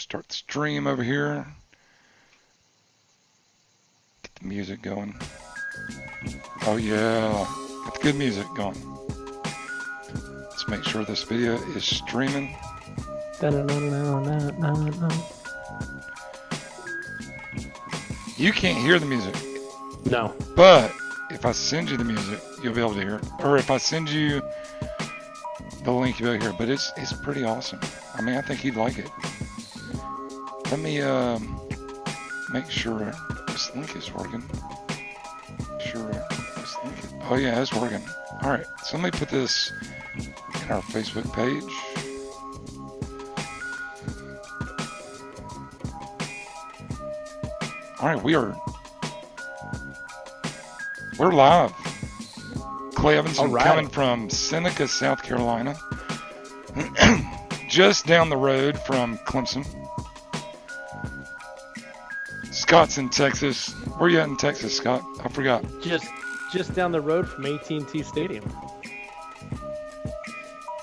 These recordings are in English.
Start the stream over here. Get the music going. Oh yeah, get the good music going. Let's make sure this video is streaming. You can't hear the music. No. But if I send you the music, you'll be able to hear it. Or if I send you the link, you'll be able to hear it. But it's pretty awesome. I mean, I think you'd like it. Let me make sure this link is working. Oh yeah, it's working. All right, so let me put this in our Facebook page. All right, we're live. Clay Evanson coming from Seneca, South Carolina, just down the road from Clemson. Scott's in Texas. Where you at in Texas, Scott? I forgot. Just down the road from AT&T Stadium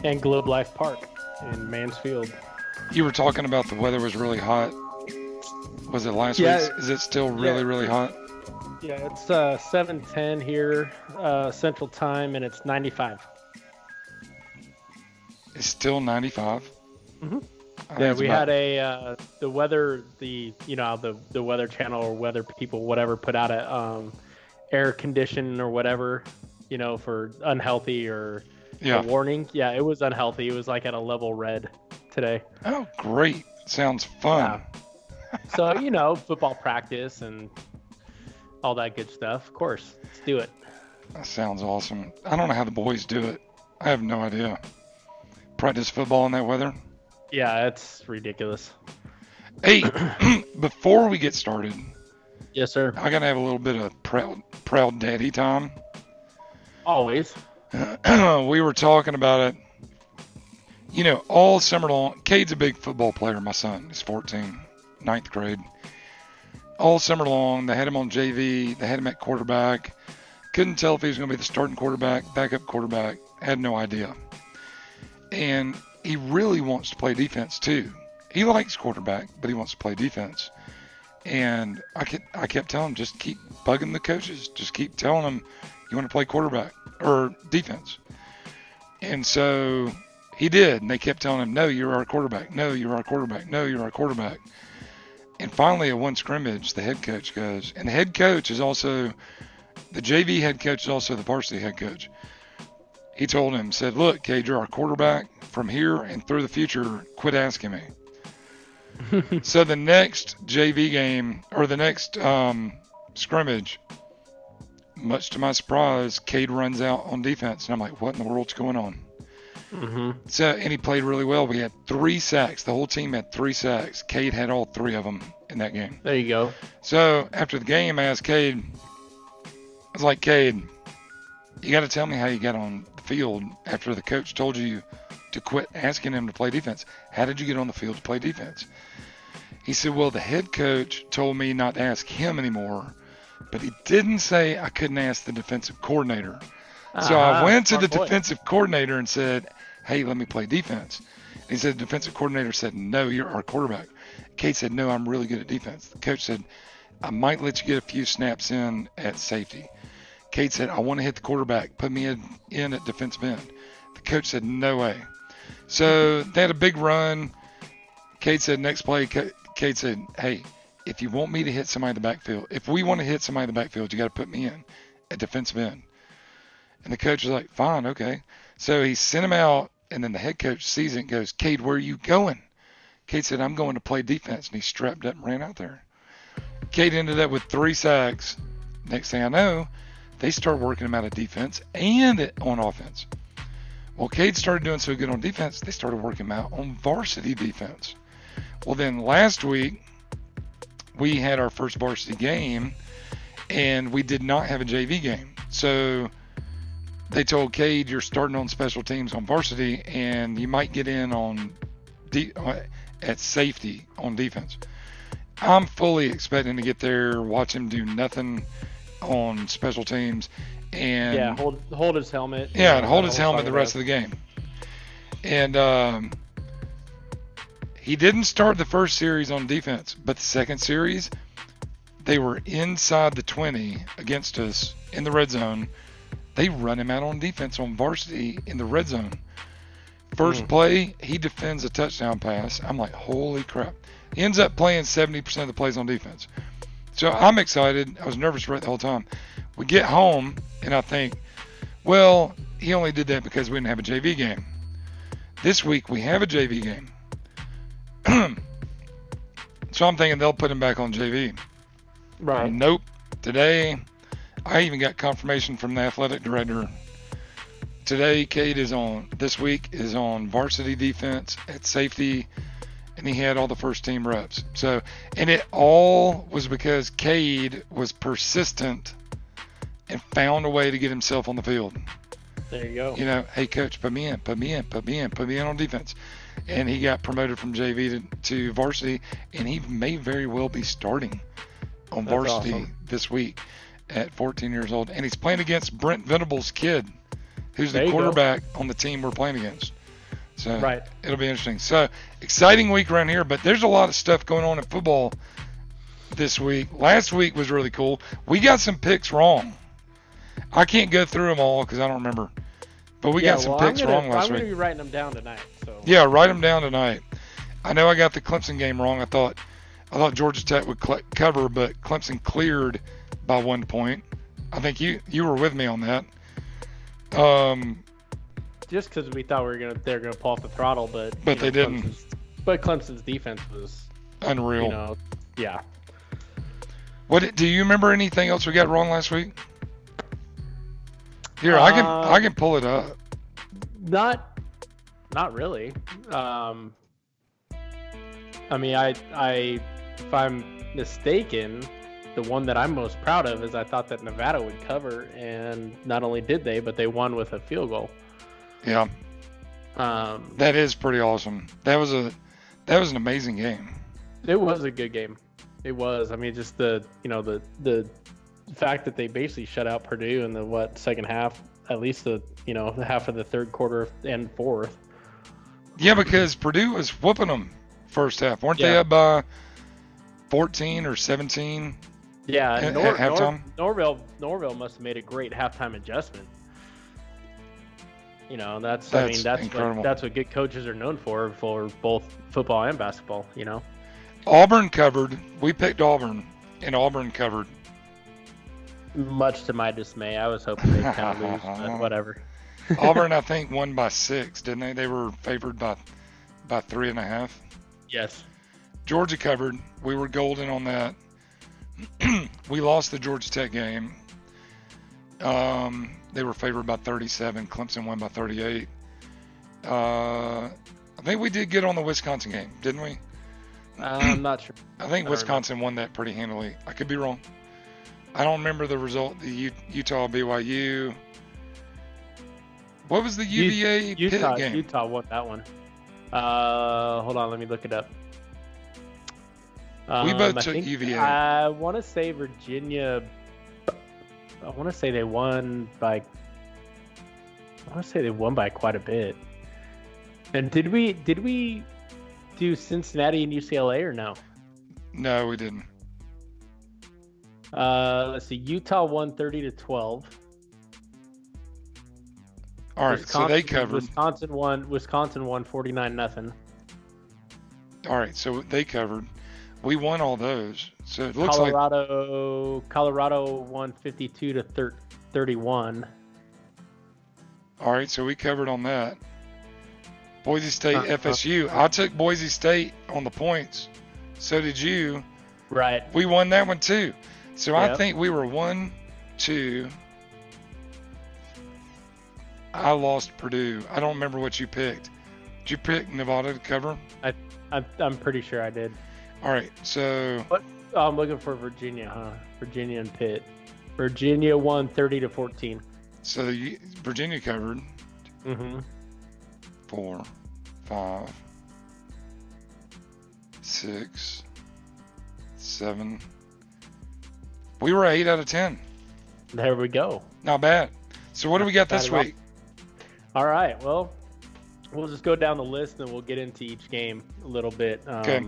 and Globe Life Park in Mansfield. You were talking about the weather was really hot. Was it last week? Is it still really hot? Yeah, it's 7:10 here, Central Time, and it's 95. It's still 95. Mm-hmm. Yeah, we had the weather, the Weather Channel or Weather People, whatever, put out a air condition or whatever, for unhealthy or a warning. Yeah, it was unhealthy. It was like at a level red today. Oh, great! Sounds fun. Yeah. So football practice and all that good stuff. Of course, let's do it. That sounds awesome. I don't know how the boys do it. I have no idea. Practice football in that weather? Yeah, it's ridiculous. Hey, before we get started, yes, sir. I gotta have a little bit of proud daddy time. Always. We were talking about it. All summer long. Cade's a big football player. My son is 14, 9th grade. All summer long, they had him on JV. They had him at quarterback. Couldn't tell if he was going to be the starting quarterback, backup quarterback. Had no idea. And he really wants to play defense too. He likes quarterback, but he wants to play defense. And I kept telling him, just keep bugging the coaches. Just keep telling them you want to play quarterback or defense. And so he did. And they kept telling him, no, you're our quarterback. No, you're our quarterback. No, you're our quarterback. And finally, at one scrimmage, the head coach goes, and the head coach is also, the JV head coach is also the varsity head coach. He told him, said, look, Cade, you're our quarterback from here and through the future. Quit asking me. So the next JV game, or the next scrimmage, much to my surprise, Cade runs out on defense. And I'm like, what in the world's going on? Mm-hmm. So, and he played really well. We had 3 sacks. The whole team had 3 sacks. Cade had all 3 of them in that game. There you go. So after the game, I asked Cade, I was like, Cade, you got to tell me how you got on the field after the coach told you to quit asking him to play defense. How did you get on the field to play defense? He said, well, the head coach told me not to ask him anymore, but he didn't say I couldn't ask the defensive coordinator. So I went to the defensive coordinator and said, hey, let me play defense. And he said, the defensive coordinator said, no, you're our quarterback. Cade said, no, I'm really good at defense. The coach said, I might let you get a few snaps in at safety. Cade said, I want to hit the quarterback. Put me in at defensive end. The coach said, no way. So they had a big run. Cade said, next play, Cade said, hey, if you want me to hit somebody in the backfield, if we want to hit somebody in the backfield, you got to put me in at defensive end. And the coach was like, fine, okay. So he sent him out, and then the head coach sees it and goes, Cade, where are you going? Cade said, I'm going to play defense. And he strapped up and ran out there. Cade ended up with 3 sacks. Next thing I know, they started working him out of defense and on offense. Well, Cade started doing so good on defense, they started working him out on varsity defense. Well, then last week, we had our first varsity game, and we did not have a JV game. So they told Cade, you're starting on special teams on varsity, and you might get in on at safety on defense. I'm fully expecting to get there, watch him do nothing on special teams, and hold his helmet. Yeah, and hold his helmet the rest of the game. And He didn't start the first series on defense, but the second series, they were inside the 20 against us in the red zone. They run him out on defense on varsity in the red zone. First play, he defends a touchdown pass. I'm like, holy crap. He ends up playing 70% of the plays on defense. So I'm excited. I was nervous right the whole time. We get home, and I think, well, he only did that because we didn't have a JV game. This week, we have a JV game. So I'm thinking they'll put him back on JV. Right. Nope. Today, I even got confirmation from the athletic director. Today, this week is on varsity defense at safety, and he had all the first team reps. So, and it all was because Cade was persistent and found a way to get himself on the field. There you go. You know, hey coach, put me in on defense. And he got promoted from JV to varsity, and he may very well be starting on varsity this week at 14 years old. And he's playing against Brent Venable's kid, who's the quarterback on the team we're playing against. So it'll be interesting. So exciting week around here, but there's a lot of stuff going on in football this week. Last week was really cool. We got some picks wrong. I can't go through them all because I don't remember. But we got some picks wrong last week. I'm going to be writing them down tonight. So. Yeah, write them down tonight. I know I got the Clemson game wrong. I thought Georgia Tech would cover, but Clemson cleared by 1 point. I think you were with me on that. Just because we thought they were gonna pull off the throttle, but they didn't. Clemson's defense was unreal. Yeah. What do you remember? Anything else we got wrong last week? Here, I can pull it up. Not really. I mean, if I'm mistaken, the one that I'm most proud of is I thought that Nevada would cover, and not only did they, but they won with a field goal. Yeah. That is pretty awesome. That was an amazing game. It was a good game. It was. I mean, just the fact that they basically shut out Purdue in the second half, at least the half of the third quarter and fourth. Yeah, because Purdue was whooping them first half. Weren't they up by 14 or 17? Yeah, at halftime. Norville must have made a great halftime adjustment. That's incredible. That's what good coaches are known for both football and basketball. Auburn covered. We picked Auburn, and Auburn covered. Much to my dismay, I was hoping they'd kind of lose, but whatever. Auburn, I think, won by 6, didn't they? They were favored by 3.5. Yes. Georgia covered. We were golden on that. We lost the Georgia Tech game. They were favored by 37. Clemson won by 38. I think we did good on the Wisconsin game, didn't we? I'm not sure. I think Wisconsin won that pretty handily. I could be wrong. I don't remember the result. The Utah BYU. What was the UVA Pitt game? Utah won that one. Hold on, let me look it up. We both took UVA. I want to say Virginia. I want to say they won by quite a bit. And did we do Cincinnati and UCLA or no? No, we didn't. Let's see. Utah won 30-12. All right, so they covered. Wisconsin won 49-0. All right, so they covered. We won all those. So it looks Colorado won 52-31. All right, so we covered on that. Boise State, FSU. I took Boise State on the points. So did you. Right. We won that one too. So I think we were 1-2. I lost Purdue. I don't remember what you picked. Did you pick Nevada to cover? I'm pretty sure I did. All right, so. I'm looking for Virginia, huh? Virginia and Pitt. Virginia won 30-14. So Virginia covered. Mm-hmm. 4, 5, 6, 7. We were 8 out of 10. There we go. Not bad. So what do we got this week? All right. Well, we'll just go down the list and we'll get into each game a little bit. Okay.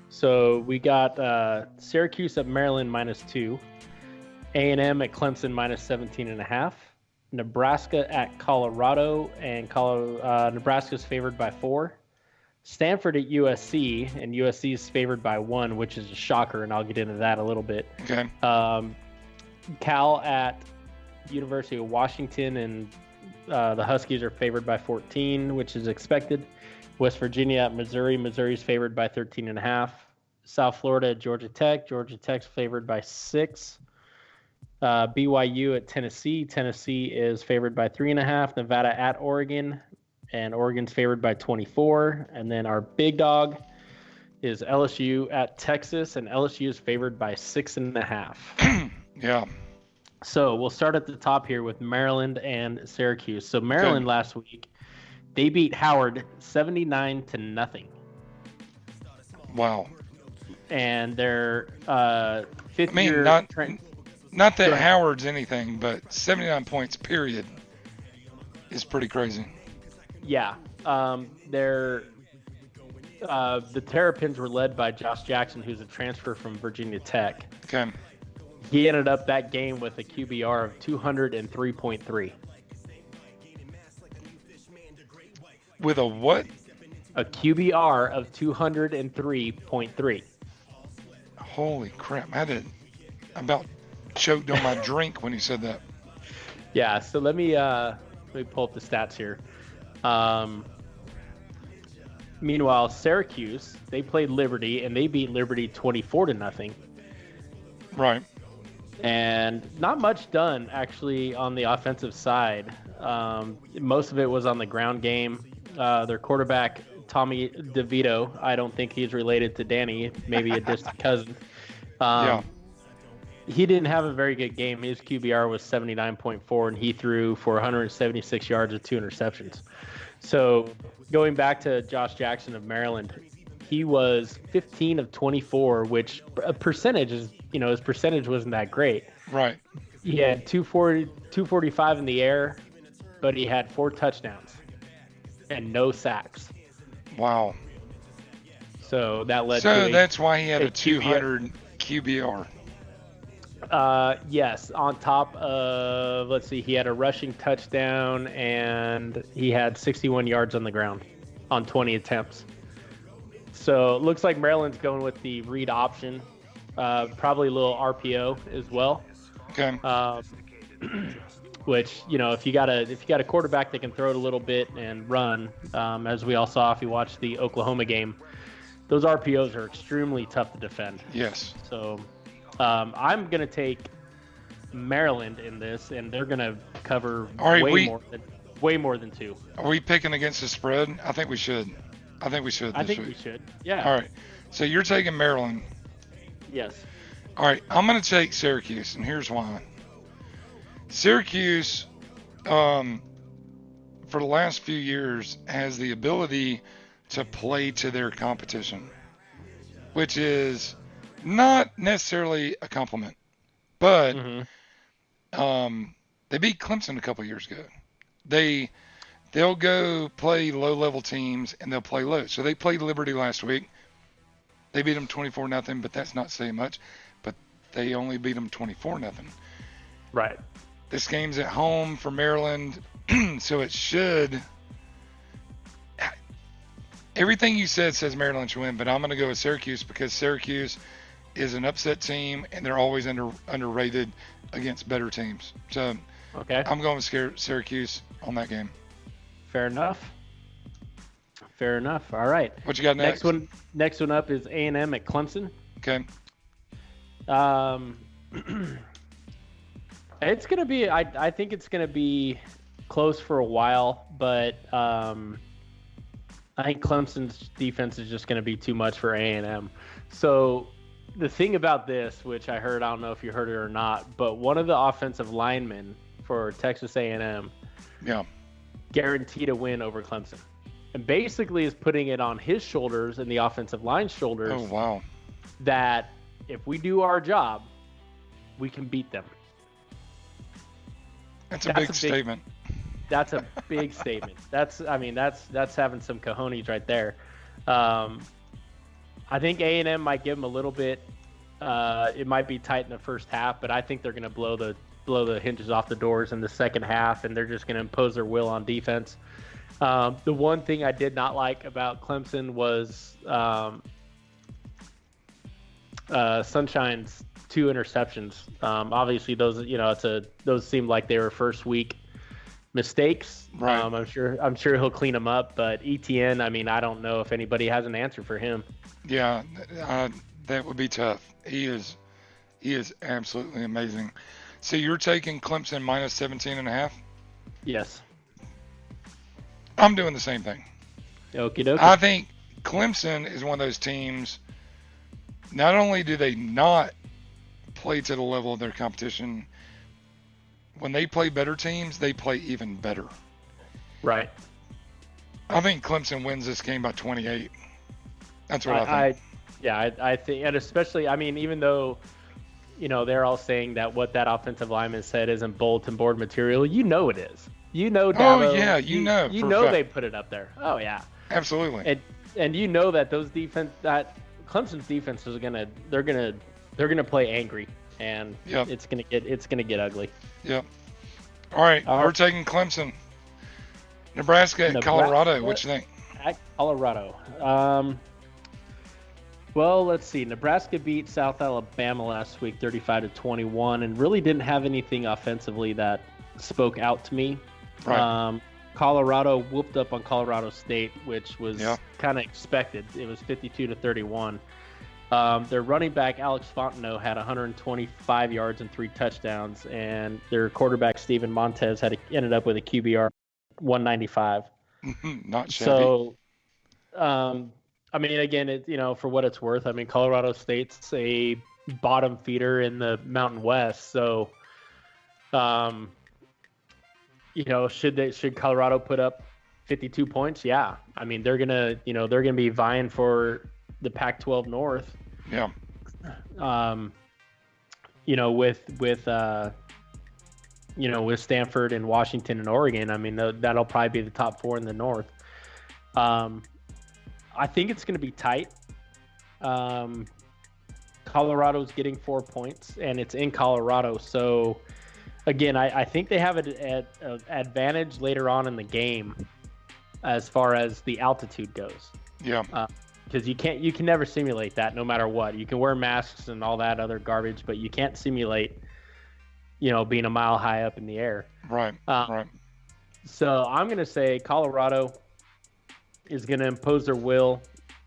So we got Syracuse at Maryland -2, A&M at Clemson -17.5, Nebraska at Colorado, and Nebraska's favored by 4. Stanford at USC, and USC is favored by 1, which is a shocker, and I'll get into that a little bit. Okay. Cal at University of Washington, and the Huskies are favored by 14, which is expected. West Virginia at Missouri. Missouri's favored by 13.5. South Florida at Georgia Tech. Georgia Tech's favored by 6. BYU at Tennessee. Tennessee is favored by 3.5. Nevada at Oregon, and Oregon's favored by 24. And then our big dog is LSU at Texas, and LSU is favored by 6.5. Yeah. So we'll start at the top here with Maryland and Syracuse. So Maryland last week, they beat Howard 79-0. Wow. And their fifth year. Not that Howard's anything, but 79 points, period, is pretty crazy. Yeah. The Terrapins were led by Josh Jackson, who's a transfer from Virginia Tech. Okay. He ended up that game with a QBR of 203.3. With a what? A QBR of 203.3. Holy crap. I about choked on my drink when you said that. Yeah, so let me pull up the stats here. Meanwhile, Syracuse, they played Liberty, and they beat Liberty 24-0. Right. And not much done, actually, on the offensive side. Most of it was on the ground game. Their quarterback, Tommy DeVito, I don't think he's related to Danny, maybe a distant cousin. Yeah. He didn't have a very good game. His QBR was 79.4, and he threw for 176 yards with 2 interceptions. So going back to Josh Jackson of Maryland, he was 15 of 24, which a percentage is, his percentage wasn't that great. Right. He had 245 in the air, but he had 4 touchdowns and no sacks. Wow. So that led to So that's why he had a 200 QBR. Yes, on top of, he had a rushing touchdown, and he had 61 yards on the ground on 20 attempts. So it looks like Maryland's going with the read option, probably a little RPO as well. Okay. Which, if you got a quarterback that can throw it a little bit and run, as we all saw if you watched the Oklahoma game, those RPOs are extremely tough to defend. Yes. So I'm going to take Maryland in this, and they're going to cover way more than 2. Are we picking against the spread? I think we should. We should. Yeah. All right. So you're taking Maryland. Yes. All right. I'm going to take Syracuse, and here's why. Syracuse, for the last few years, has the ability to play to their competition, which is not necessarily a compliment, but they beat Clemson a couple years ago. They'll go play low-level teams, and they'll play low. So they played Liberty last week. They beat them 24-0, but that's not saying much. But they only beat them 24-0. Right. This game's at home for Maryland, so it should. Everything you said says Maryland should win, but I'm going to go with Syracuse because Syracuse is an upset team, and they're always underrated against better teams. So okay. I'm going with Syracuse on that game. Fair enough. All right. What you got next? Next one up is A&M at Clemson. Okay. It's going to be, I think it's going to be close for a while, but I think Clemson's defense is just going to be too much for A&M. So the thing about this, which I heard, I don't know if you heard it or not, but one of the offensive linemen for Texas A&M guaranteed a win over Clemson. And basically is putting it on his shoulders and the offensive line's shoulders. Oh, wow. That if we do our job, we can beat them. That's a big statement. That's a big statement. That's having some cojones right there. I think A&M might give them a little bit. It might be tight in the first half, but I think they're going to blow the hinges off the doors in the second half, and they're just going to impose their will on defense. The one thing I did not like about Clemson was Sunshine's 2 interceptions. Obviously, those those seemed like they were first week mistakes. Right. I'm sure he'll clean them up. But ETN, I don't know if anybody has an answer for him. Yeah, that would be tough. He is absolutely amazing. So you're taking Clemson minus 17.5? Yes. I'm doing the same thing. Okie dokie. I think Clemson is one of those teams. Not only do they not play to the level of their competition, when they play better teams, they play even better. Right. I think Clemson wins this game by 28. That's what I think. I think, and especially, even though, they're all saying that what that offensive lineman said isn't bulletin board material, it is. Dabo, oh yeah, you know they put it up there. Oh yeah, absolutely. And that Clemson's defense is they're gonna play angry, and it's gonna get ugly. Yep. All right, we're taking Clemson. Nebraska at Colorado. What you think? At Colorado. Well, let's see. Nebraska beat South Alabama last week, 35-21, and really didn't have anything offensively that spoke out to me. Right. Colorado whooped up on Colorado State, which was kind of expected. It was 52-31. Their running back, Alex Fontenot, had 125 yards and 3 touchdowns, and their quarterback, Steven Montez, ended up with a QBR 195. Not shabby. So, again, for what it's worth, Colorado State's a bottom feeder in the Mountain West. So, should Colorado put up 52 points? Yeah. They're gonna be vying for the Pac-12 North. Yeah. With Stanford and Washington and Oregon, that'll probably be the top 4 in the North. I think it's going to be tight. Colorado's getting 4 points, and it's in Colorado. So, again, I think they have an advantage later on in the game as far as the altitude goes. Yeah. Because you can never simulate that no matter what. You can wear masks and all that other garbage, but you can't simulate, being a mile high up in the air. Right. Right. So I'm going to say Colorado is going to impose their will,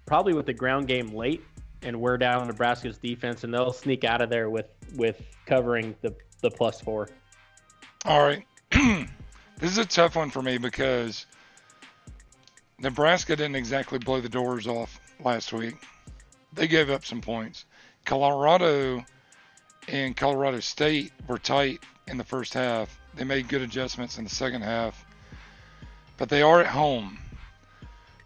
probably with the ground game late, and wear down Nebraska's defense, and they'll sneak out of there with covering the +4. All right. This is a tough one for me because Nebraska didn't exactly blow the doors off last week. They gave up some points. Colorado and Colorado State were tight in the first half. They made good adjustments in the second half, but they are at home.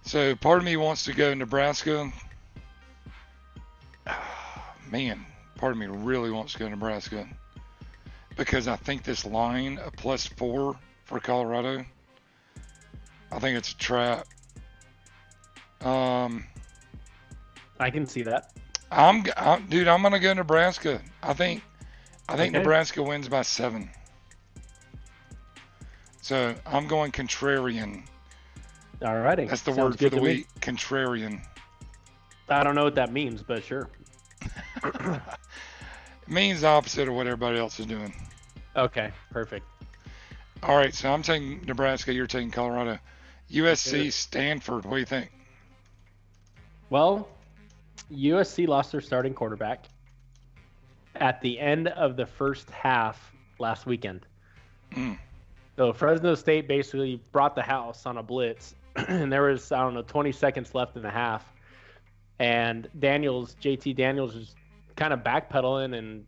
So part of me wants to go Nebraska. Man, part of me really wants to go Nebraska because I think this line of +4 for Colorado, I think it's a trap. I can see that. I'm gonna go Nebraska. I think Nebraska wins by 7. So I'm going contrarian. All righty. That's the word for the week. Contrarian. I don't know what that means, but sure. It means the opposite of what everybody else is doing. Okay, perfect. All right, so I'm taking Nebraska. You're taking Colorado. USC, Stanford. What do you think? Well, USC lost their starting quarterback at the end of the first half last weekend. So Fresno State basically brought the house on a blitz, and there was, 20 seconds left in the half. And JT Daniels was kind of backpedaling and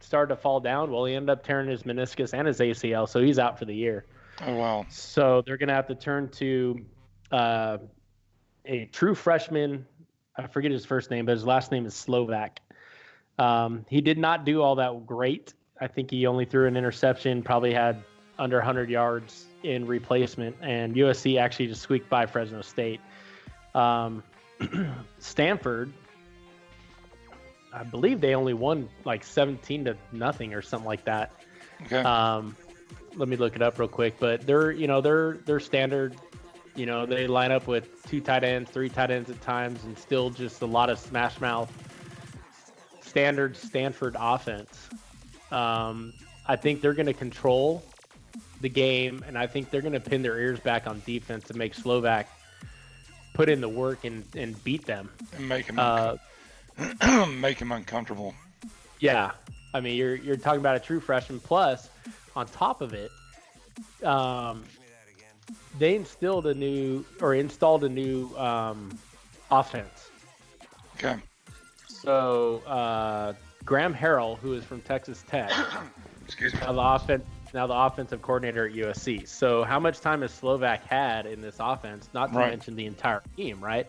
started to fall down. Well, he ended up tearing his meniscus and his ACL, so he's out for the year. Oh, wow. So they're going to have to turn to a true freshman. I forget his first name, but his last name is Slovak. He did not do all that great. I think he only threw an interception, probably had under 100 yards in replacement, and USC actually just squeaked by Fresno State. Stanford, I believe they only won like 17-0 or something like that. Okay. Let me look it up real quick, but they're standard. They line up with 2 tight ends, 3 tight ends at times, and still just a lot of smash mouth standard Stanford offense. I think they're going to control the game, and I think they're going to pin their ears back on defense to make Slovak put in the work and beat them. And make him make him uncomfortable. Yeah. I mean, you're talking about a true freshman. Plus, on top of it, they installed a new offense. Okay. So Graham Harrell, who is from Texas Tech, Excuse me. now the offensive coordinator at USC. So how much time has Slovak had in this offense? Not to mention the entire team, right?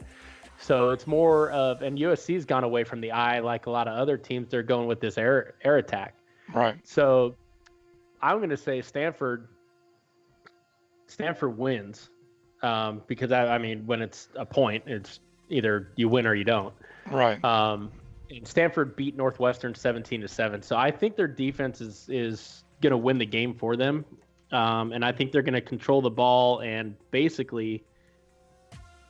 So it's more of, and USC's gone away from the eye like a lot of other teams. They're going with this air attack. Right. So I'm going to say Stanford wins because I mean, when it's a point, it's either you win or you don't. Right. And Stanford beat Northwestern 17-7. So I think their defense is going to win the game for them. And I think they're going to control the ball and basically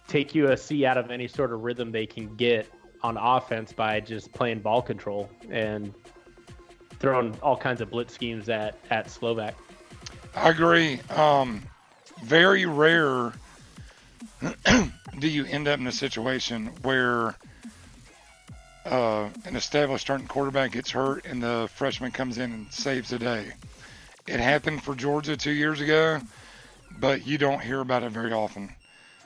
take USC out of any sort of rhythm they can get on offense by just playing ball control and throwing all kinds of blitz schemes at Slovak. I agree. Very rare do you end up in a situation where an established starting quarterback gets hurt and the freshman comes in and saves the day. It happened for Georgia 2 years ago, but you don't hear about it very often.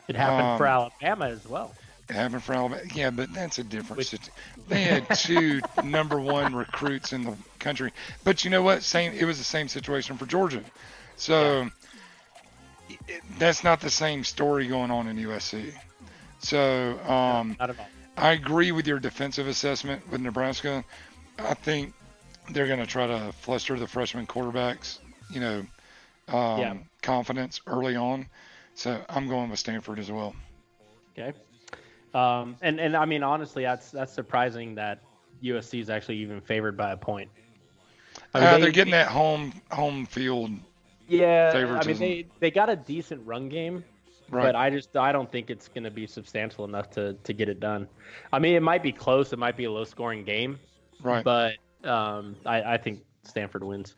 It happened for Alabama as well. It happened for Alabama. Yeah, but that's a different situation. They had 2 number 1 recruits in the country. But you know what? It was the same situation for Georgia. So that's not the same story going on in USC. So not at all. I agree with your defensive assessment with Nebraska. I think they're going to try to fluster the freshman quarterbacks, confidence early on. So I'm going with Stanford as well. Okay. And I mean, honestly, that's surprising that USC is actually even favored by a point. They're getting that home field. Yeah, favoritism. I mean, they got a decent run game. Right. But I don't think it's going to be substantial enough to get it done. I mean, it might be close. It might be a low-scoring game. Right. But I think Stanford wins.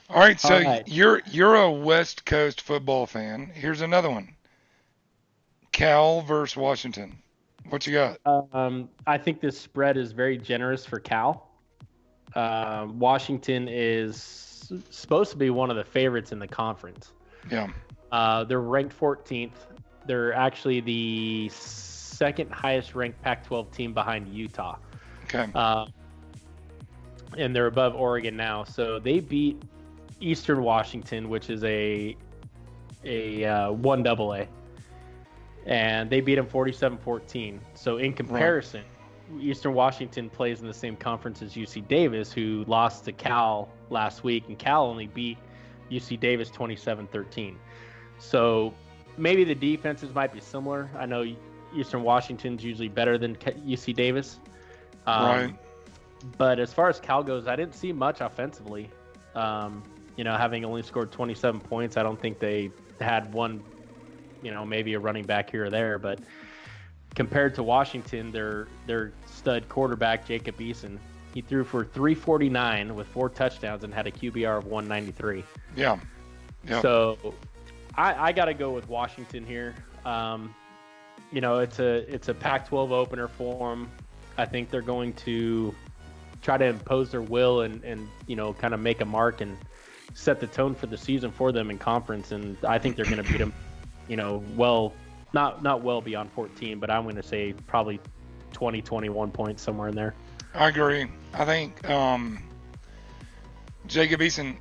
All right. So you're a West Coast football fan. Here's another one. Cal versus Washington. What you got? I think this spread is very generous for Cal. Washington is supposed to be one of the favorites in the conference. Yeah. They're ranked 14th. They're actually the second highest ranked Pac-12 team behind Utah. Okay. And they're above Oregon now. So they beat Eastern Washington, which is a 1AA. And they beat them 47-14. So in comparison, Eastern Washington plays in the same conference as UC Davis, who lost to Cal last week, and Cal only beat UC Davis 27-13. So maybe the defenses might be similar. I know Eastern Washington's usually better than UC Davis. Right. But as far as Cal goes, I didn't see much offensively. Having only scored 27 points, I don't think they had one, maybe a running back here or there. But compared to Washington, their stud quarterback, Jacob Eason, he threw for 349 with 4 touchdowns and had a QBR of 193. Yeah. So I got to go with Washington here. It's a Pac-12 opener for them. I think they're going to try to impose their will and kind of make a mark and set the tone for the season for them in conference. And I think they're going to beat them, not well beyond 14, but I'm going to say probably 20, 21 points, somewhere in there. I agree. I think Jacob Eason,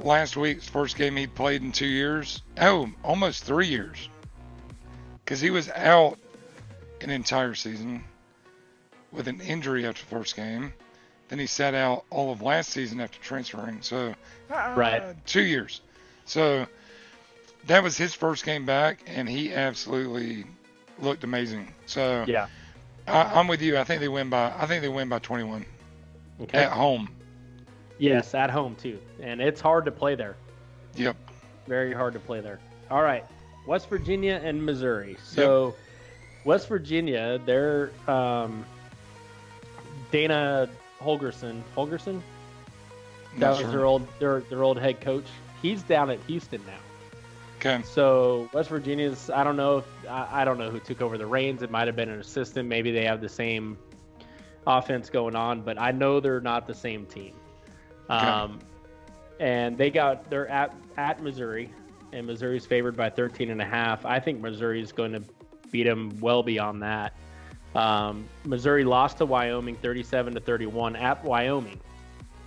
last week's first game he played in 2 years. Oh, almost 3 years. Because he was out an entire season with an injury after the first game. Then he sat out all of last season after transferring. So, right, 2 years. So that was his first game back, and he absolutely looked amazing. So yeah, I'm with you. I think they win by 21 okay, at home. Yes, at home too, and it's hard to play there. Yep. Very hard to play there. All right, West Virginia and Missouri. So, yep. West Virginia, they're Dana Holgerson. That was their old head coach. He's down at Houston now. Okay. So West Virginia's, I don't know who took over the reins. It might have been an assistant. Maybe they have the same offense going on, but I know they're not the same team. Okay. And they're at Missouri, and Missouri's favored by 13.5. I think Missouri's going to beat them well beyond that. Missouri lost to Wyoming 37-31 at Wyoming.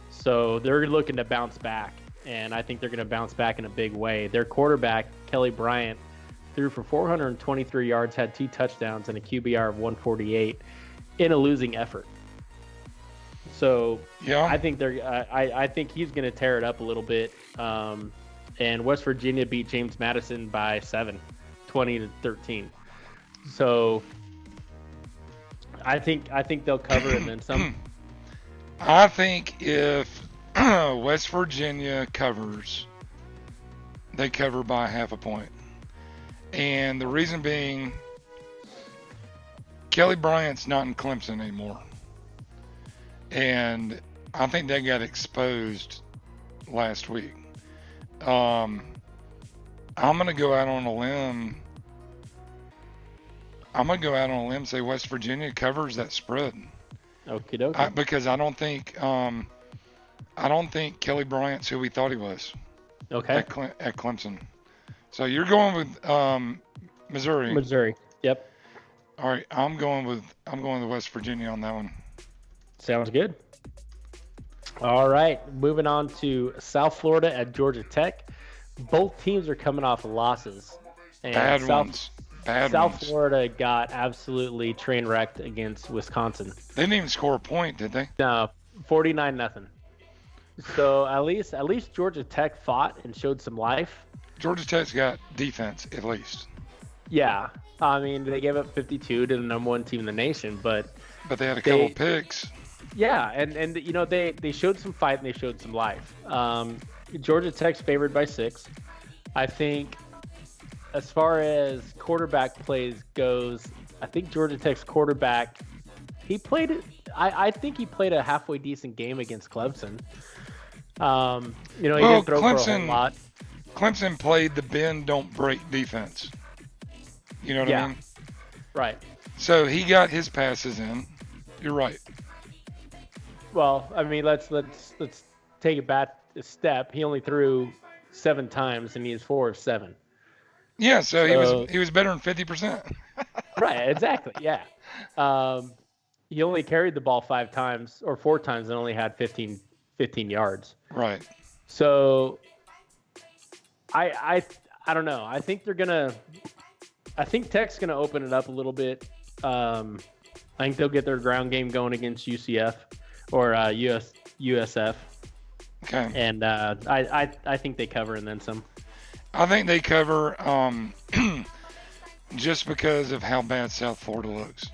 So they're looking to bounce back, and I think they're going to bounce back in a big way. Their quarterback, Kelly Bryant, threw for 423 yards, had 2 touchdowns, and a QBR of 148 in a losing effort. So yeah, I think I think he's going to tear it up a little bit. And West Virginia beat James Madison by 7, 20-13. So I think they'll cover it and then some. I think if West Virginia covers, they cover by half a point. And the reason being, Kelly Bryant's not in Clemson anymore. And I think they got exposed last week. I'm going to go out on a limb. And say West Virginia covers that spread. Okie dokie. Because I don't think Kelly Bryant's who we thought he was. Okay. At Clemson. So you're going with Missouri. Missouri. Yep. All right, I'm going with West Virginia on that one. Sounds good. All right, moving on to South Florida at Georgia Tech. Both teams are coming off losses. And Bad ones. South Florida got absolutely train wrecked against Wisconsin. They didn't even score a point, did they? No, 49-0. So at least Georgia Tech fought and showed some life. Georgia Tech's got defense, at least. Yeah, I mean they gave up 52 to the number 1 team in the nation, but they had a couple picks. Yeah, and you know they showed some fight and they showed some life. Georgia Tech's favored by 6. I think. As far as quarterback plays goes, I think Georgia Tech's quarterback, I think he played a halfway decent game against Clemson. He didn't throw for a whole lot. Clemson played the bend, don't break defense. You know what I mean? Right. So he got his passes in. You're right. Well, I mean, let's take it back a step. He only threw 7 times, and he is 4 of 7. Yeah, so he was better than 50%. Right, exactly. Yeah. He only carried the ball 5 times or 4 times and only had 15 yards. Right. So I don't know. I think Tech's gonna open it up a little bit. I think they'll get their ground game going against UCF or USF. Okay. And I think they cover and then some. I think they cover just because of how bad South Florida looks.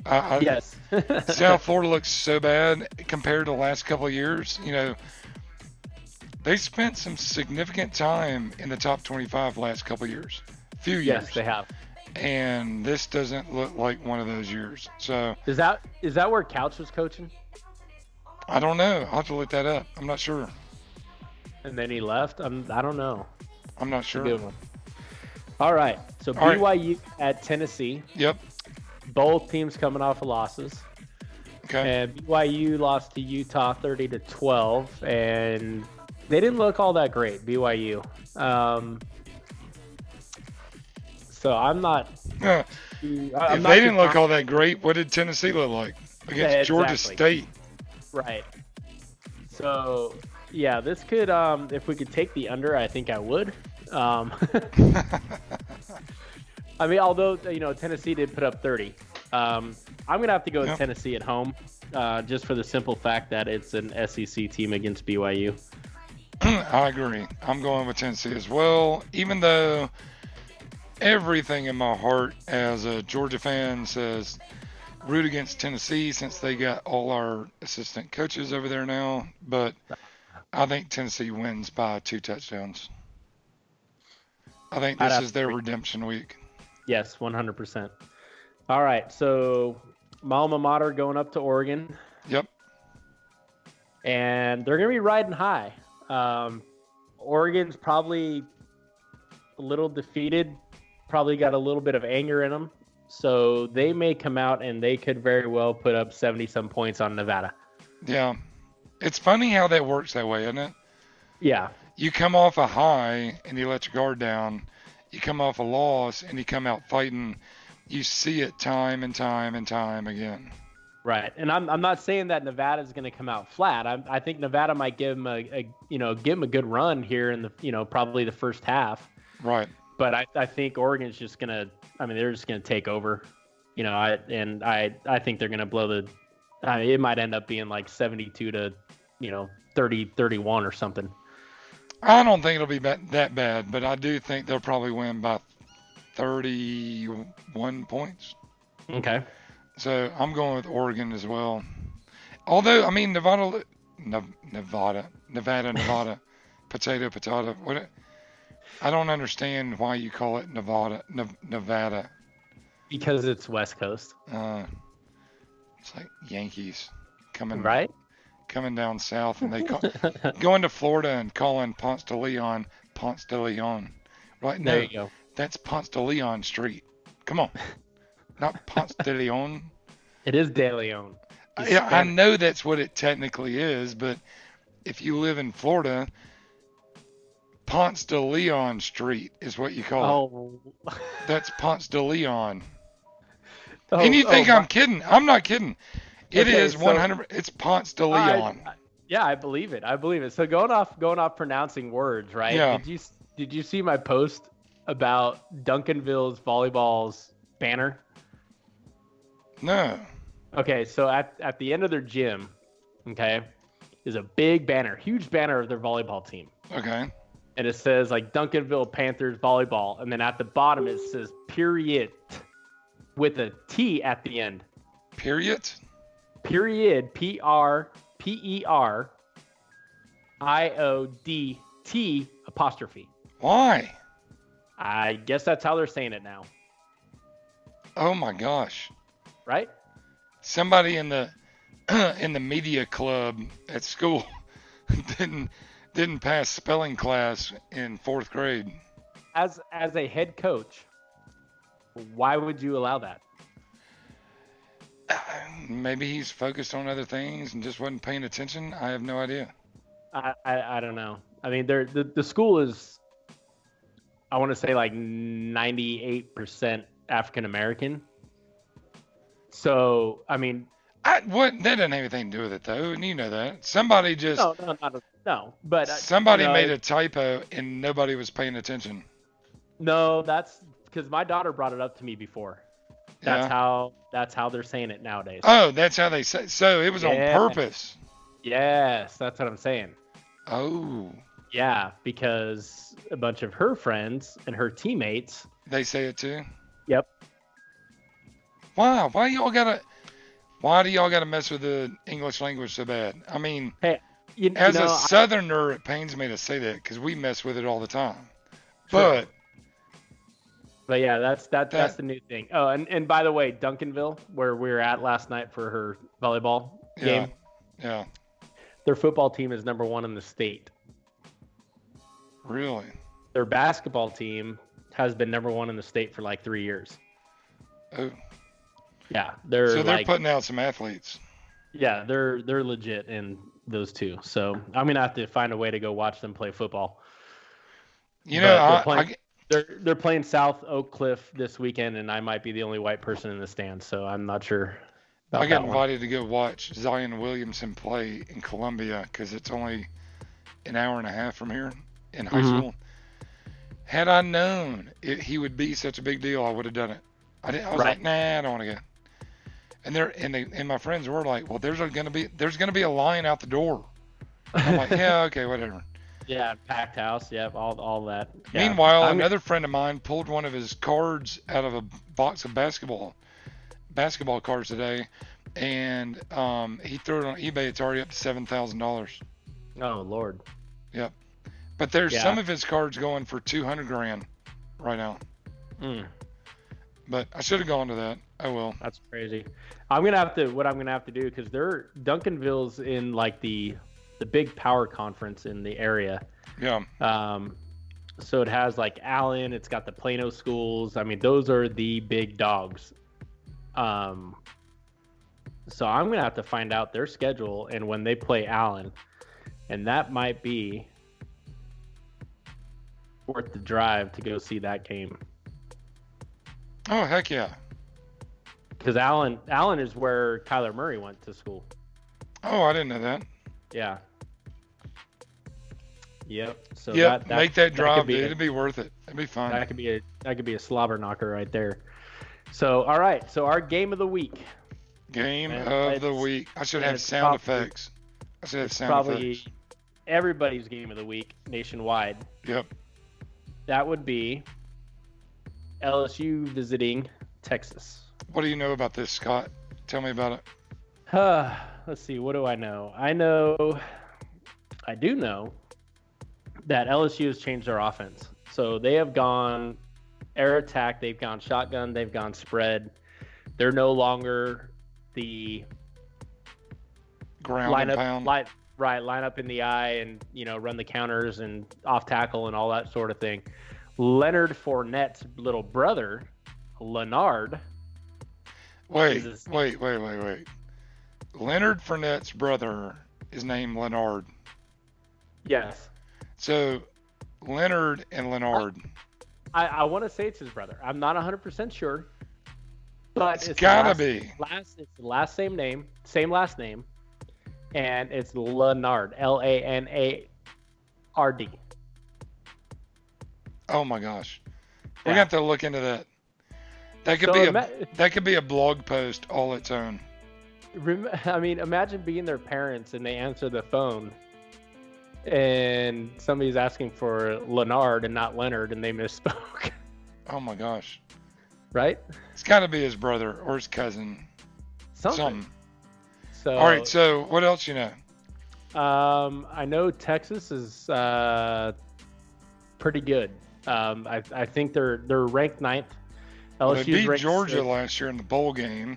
Yes. South Florida looks so bad compared to the last couple of years. You know, they spent some significant time in the top 25 last couple of years. Few years. Yes, they have. And this doesn't look like one of those years. So is that where Couch was coaching? I don't know. I'll have to look that up. I'm not sure. And then he left? I don't know. I'm not sure. Good one. All right. So BYU at Tennessee. Yep. Both teams coming off of losses. Okay. And BYU lost to Utah 30-12, and they didn't look all that great, BYU. So I'm not. If they didn't look all that great, what did Tennessee look like against Georgia State? Right. So yeah, this could. If we could take the under, I think I would. I mean, although Tennessee did put up 30, I'm gonna have to go with Tennessee at home, just for the simple fact that it's an SEC team against BYU. I agree. I'm going with Tennessee as well, even though everything in my heart as a Georgia fan says root against Tennessee since they got all our assistant coaches over there now. But I think Tennessee wins by 2 touchdowns. I think this is their redemption week. Yes, 100%. All right, so my alma mater going up to Oregon. Yep. And they're going to be riding high. Oregon's probably a little defeated, probably got a little bit of anger in them. So they may come out and they could very well put up 70-some points on Nevada. Yeah. It's funny how that works that way, isn't it? Yeah. You come off a high and you let your guard down. You come off a loss and you come out fighting. You see it time and time and time again. Right, and I'm not saying that Nevada's going to come out flat. I think Nevada might give them a good run here in the probably the first half. Right. But I think Oregon's just going to. I mean, they're just going to take over. I think they're going to blow the. It might end up being like 72 to 30-31 or something. I don't think it'll be that bad, but I do think they'll probably win by 31 points. Okay. So I'm going with Oregon as well. Although, I mean, Nevada, potato. What? I don't understand why you call it Nevada. Because it's West Coast. It's like Yankees coming down south, and they going to Florida and calling Ponce de Leon. Right now, there you go. That's Ponce de Leon Street. Come on. Not Ponce de Leon. It is De Leon. Yeah, I know that's what it technically is, but if you live in Florida, Ponce de Leon Street is what you call it. That's Ponce de Leon. And you think I'm kidding. I'm not kidding. It is 100. It's Ponce de Leon. I believe it. So going off pronouncing words, right? Yeah. Did you see my post about Duncanville's volleyball's banner? No. Okay, so at the end of their gym, is a big banner, huge banner of their volleyball team. Okay. And it says like Duncanville Panthers volleyball, and then at the bottom it says period with a T at the end. Period? Period. PRERIODT apostrophe. Why? I guess that's how they're saying it now. Oh my gosh. Right? Somebody in the media club at school didn't pass spelling class in 4th grade. As a head coach, why would you allow that? Maybe he's focused on other things and just wasn't paying attention. I have no idea. I don't know. I mean, the school is, I want to say like 98% African American. So, I mean, that doesn't have anything to do with it though, and you know that. Somebody just no. But somebody made a typo and nobody was paying attention. No, that's because my daughter brought it up to me before. That's how they're saying it nowadays. Oh, that's how they say. So it was on purpose. Yes, that's what I'm saying. Oh. Yeah, because a bunch of her friends and her teammates. They say it too. Yep. Wow. Why do y'all gotta mess with the English language so bad? I mean, hey, as a Southerner, it pains me to say that because we mess with it all the time. Sure. But yeah, that's the new thing. Oh, and by the way, Duncanville, where we were at last night for her volleyball game. Yeah. Their football team is number 1 in the state. Really? Their basketball team has been number 1 in the state for like 3 years. Oh. Yeah, they're putting out some athletes. Yeah, they're legit in those two. So I'm gonna have to find a way to go watch them play football. They're playing South Oak Cliff this weekend, and I might be the only white person in the stands, so I'm not sure. I got invited to go watch Zion Williamson play in Columbia because it's only an hour and a half from here in high school. Had I known he would be such a big deal, I would have done it. I was like, nah, I don't want to go. And my friends were like, well, there's gonna be a line out the door. I'm like, yeah, okay, whatever. Yeah, packed house. Yep, all that. Yeah. Meanwhile, another friend of mine pulled one of his cards out of a box of basketball cards today, and he threw it on eBay. It's already up to $7,000. Oh Lord. Yep. But there's some of his cards going for $200,000 right now. But I should have gone to that. Oh well. That's crazy. What I'm gonna have to do, because Duncanville's in like the big power conference in the area. Yeah. So it has like Allen, it's got the Plano schools. I mean, those are the big dogs. So I'm gonna have to find out their schedule and when they play Allen, and that might be worth the drive to go see that game. Oh heck yeah! Because Allen is where Kyler Murray went to school. Oh, I didn't know that. Yeah. Yep. So make that drive, dude. It'd be worth it. It'd be fun. That could be a slobber knocker right there. So all right. So our game of the week. Game of the week. I should have sound effects. I should have sound effects. Probably everybody's game of the week nationwide. Yep. That would be LSU visiting Texas. What do you know about this, Scott? Tell me about it. Let's see. What do I know? I do know that LSU has changed their offense. So they have gone air attack. They've gone shotgun. They've gone spread. They're no longer the ground and pound. Line up in the eye and, run the counters and off tackle and all that sort of thing. Leonard Fournette's little brother, Leonard. Wait. Leonard Fournette's brother is named Leonard. Yes. So, Leonard and Leonard. I want to say it's his brother. I'm not 100% sure. But it's gotta be. It's the same last name. And it's Leonard. Lanard. Oh my gosh. We're gonna have to look into that. That could be a blog post all its own. I mean, imagine being their parents and they answer the phone and somebody's asking for Leonard and not Leonard and they misspoke. Oh my gosh. Right? It's got to be his brother or his cousin. Something. So, all right, so what else you know? I know Texas is pretty good. I think they're ranked 9th. They beat Georgia last year in the bowl game,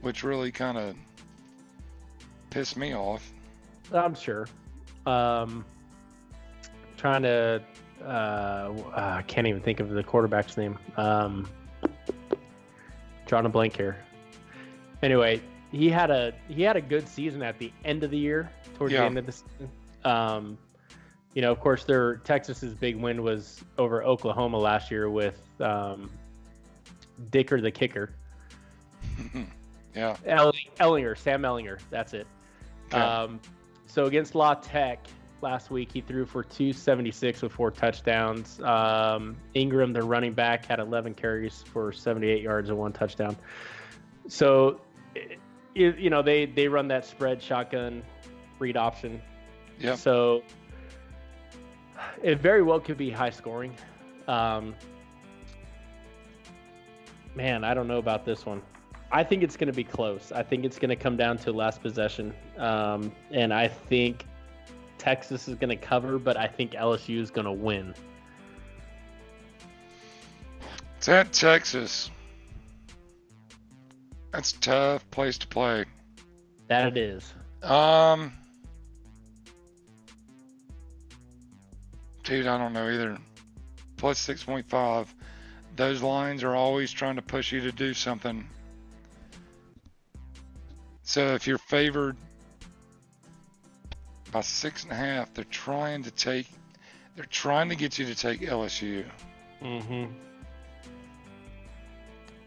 which really kind of pissed me off. I'm sure. Trying to I can't even think of the quarterback's name. Drawing a blank here. Anyway, he had a good season at the end of the year, towards the end of the season. Of course, Texas's big win was over Oklahoma last year with Dicker the kicker. Yeah. Sam Ellinger, that's it. Okay. So against La Tech last week, he threw for 276 with 4 touchdowns. Ingram, the running back, had 11 carries for 78 yards and 1 touchdown. So, they run that spread shotgun read option. Yeah. So it very well could be high scoring. Man, I don't know about this one. I think it's going to be close. I think it's going to come down to last possession. And I think Texas is going to cover, but I think LSU is going to win. It's at Texas. That's a tough place to play. That it is. Dude, I don't know either. Plus 6.5. Those lines are always trying to push you to do something. So if you're favored by 6.5, they're trying to get you to take LSU. Mm-hmm.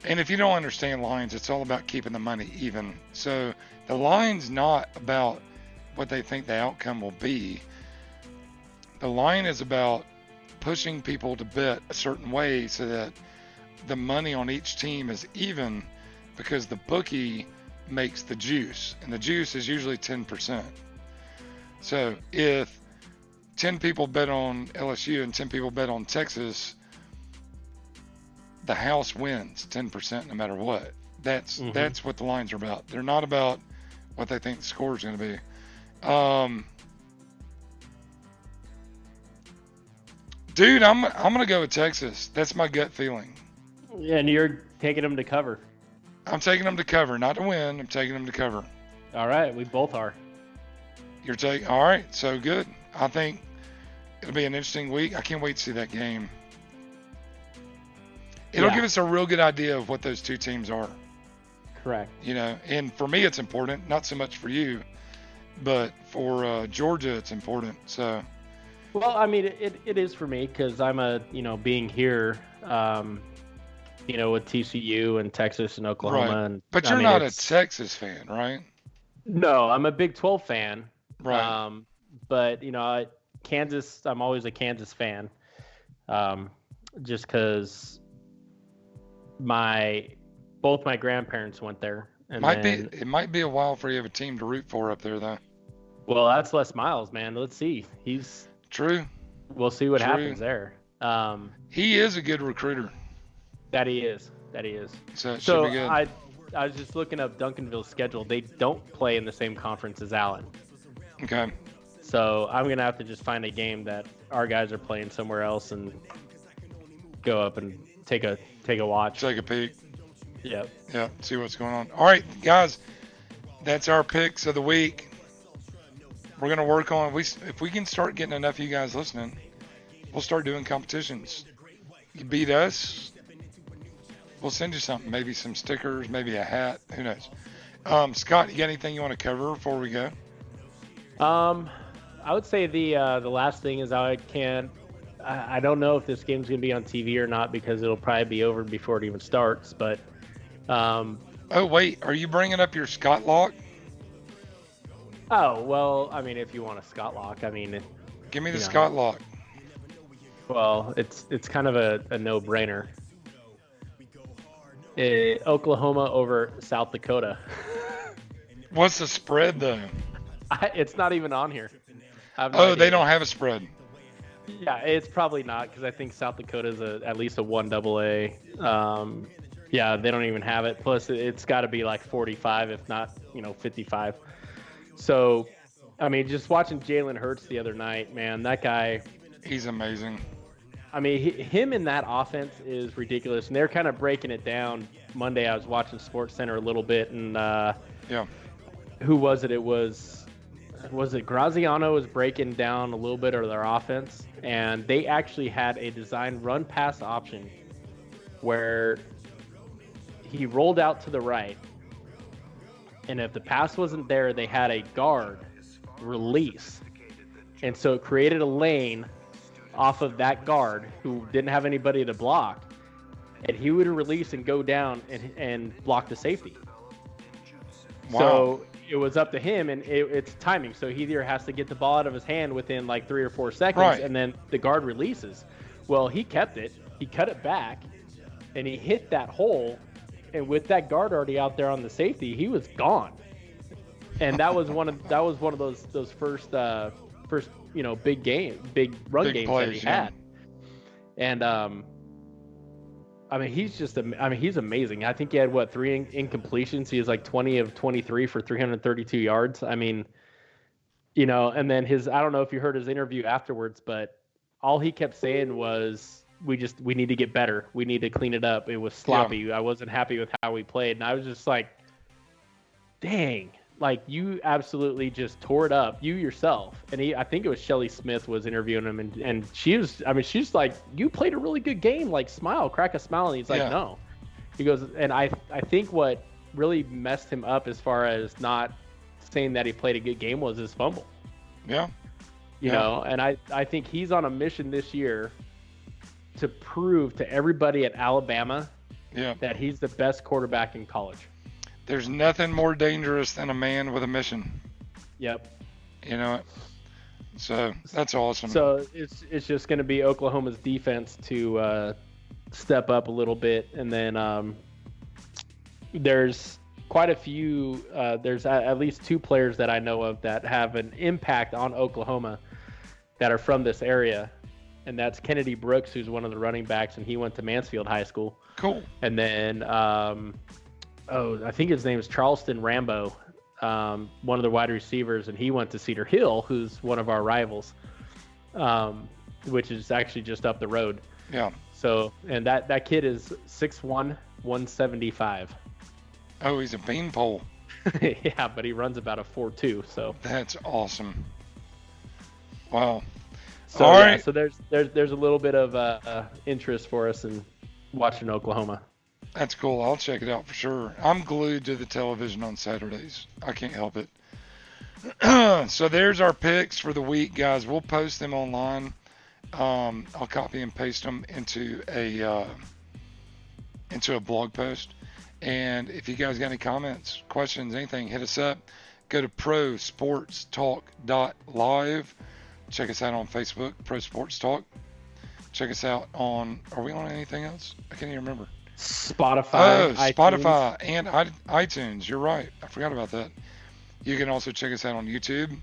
And if you don't understand lines, it's all about keeping the money even. So the line's not about what they think the outcome will be. The line is about pushing people to bet a certain way so that the money on each team is even, because the bookie makes the juice, and the juice is usually 10%. So if 10 people bet on LSU and 10 people bet on Texas, the house wins 10% no matter what. That's what the lines are about. They're not about what they think the score is going to be. Dude, I'm going to go with Texas. That's my gut feeling. Yeah, and you're taking them to cover. I'm taking them to cover, not to win. I'm taking them to cover. All right, we both are. You're taking. All right, so good. I think it'll be an interesting week. I can't wait to see that game. It'll give us a real good idea of what those two teams are. Correct. You know, and for me, it's important. Not so much for you, but for Georgia, it's important. So. Well, I mean, it is for me because I'm being here, with TCU and Texas and Oklahoma. Right. And, but you're not a Texas fan, right? No, I'm a Big 12 fan. Right. But, Kansas, I'm always a Kansas fan. Just because both my grandparents went there. And it might be a while for you to have a team to root for up there, though. Well, that's Les Miles, man. Let's see. True. We'll see what happens there. He is a good recruiter. That he is. So it should be good. I was just looking up Duncanville's schedule. They don't play in the same conference as Allen. Okay. So I'm gonna have to just find a game that our guys are playing somewhere else and go up and take a watch. Take a peek. Yep. Yeah. See what's going on. All right, guys. That's our picks of the week. We're gonna work on if we can start getting enough of you guys listening, we'll start doing competitions. You beat us, we'll send you something. Maybe some stickers, maybe a hat. Who knows? Scott, you got anything you want to cover before we go? I would say the last thing is I don't know if this game's gonna be on TV or not because it'll probably be over before it even starts. But oh wait, are you bringing up your Scott lock? Oh well, I mean, if you want a Scott lock, I mean, give me the Scott lock. Well, it's kind of a no-brainer. Oklahoma over South Dakota. What's the spread though? It's not even on here. They don't have a spread. Yeah, it's probably not because I think South Dakota is at least a 1AA. Yeah, they don't even have it. Plus, it's got to be like 45, if not 55. So, I mean, just watching Jalen Hurts the other night, man, that guy. He's amazing. I mean, him in that offense is ridiculous, and they're kind of breaking it down. Monday, I was watching SportsCenter a little bit, and who was it? It was it Graziano was breaking down a little bit of their offense, and they actually had a design run-pass option where he rolled out to the right, and if the pass wasn't there, they had a guard release, and so it created a lane off of that guard who didn't have anybody to block, and he would release and go down and block the safety. Wow. So it was up to him, and it's timing. So he either has to get the ball out of his hand within like 3 or 4 seconds, right, and then the guard releases. Well, he kept it. He cut it back, and he hit that hole. And with that guard already out there on the safety, he was gone. And that was one of those first big run games plays, that he had. And I mean, he's amazing. I think he had 3 incompletions. He was like 20 of 23 for 332 yards. I mean, and then I don't know if you heard his interview afterwards, but all he kept saying was, we need to get better. We need to clean it up. It was sloppy. Yeah. I wasn't happy with how we played. And I was just like, dang, like you absolutely just tore it up, you yourself. And I think it was Shelly Smith was interviewing him, and she's like, you played a really good game. Like crack a smile. And he's like, no. He goes, and I think what really messed him up as far as not saying that he played a good game was his fumble. Yeah. You know, and I think he's on a mission this year to prove to everybody at Alabama that he's the best quarterback in college. There's nothing more dangerous than a man with a mission. Yep. So that's awesome. So it's just going to be Oklahoma's defense to step up a little bit, and then there's quite a few. There's at least 2 players that I know of that have an impact on Oklahoma that are from this area, and that's Kennedy Brooks, who's one of the running backs, and he went to Mansfield High School. Cool. And then, I think his name is Charleston Rambo, one of the wide receivers, and he went to Cedar Hill, who's one of our rivals, which is actually just up the road. Yeah. So, and that kid is 6'1", 175. Oh, he's a beanpole. Yeah, but he runs about a 4.2. So that's awesome. Wow. So all yeah, right. so there's a little bit of interest for us in watching Oklahoma. That's cool. I'll check it out for sure. I'm glued to the television on Saturdays. I can't help it. So there's our picks for the week, guys. We'll post them online. I'll copy and paste them into a blog post. And if you guys got any comments, questions, anything, hit us up. Go to prosportstalk.live. Check us out on Facebook, Pro Sports Talk. Check us out on, are we on anything else? I can't even remember. Spotify. Spotify and iTunes. You're right. I forgot about that. You can also check us out on YouTube.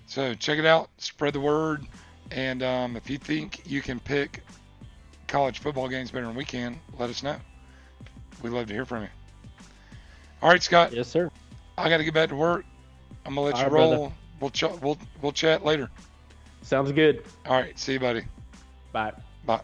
So check it out. Spread the word. And if you think you can pick college football games better than we can, let us know. We'd love to hear from you. All right, Scott. Yes, sir. I got to get back to work. I'm going to let you roll. We'll chat later. Sounds good. All right. See you, buddy. Bye. Bye.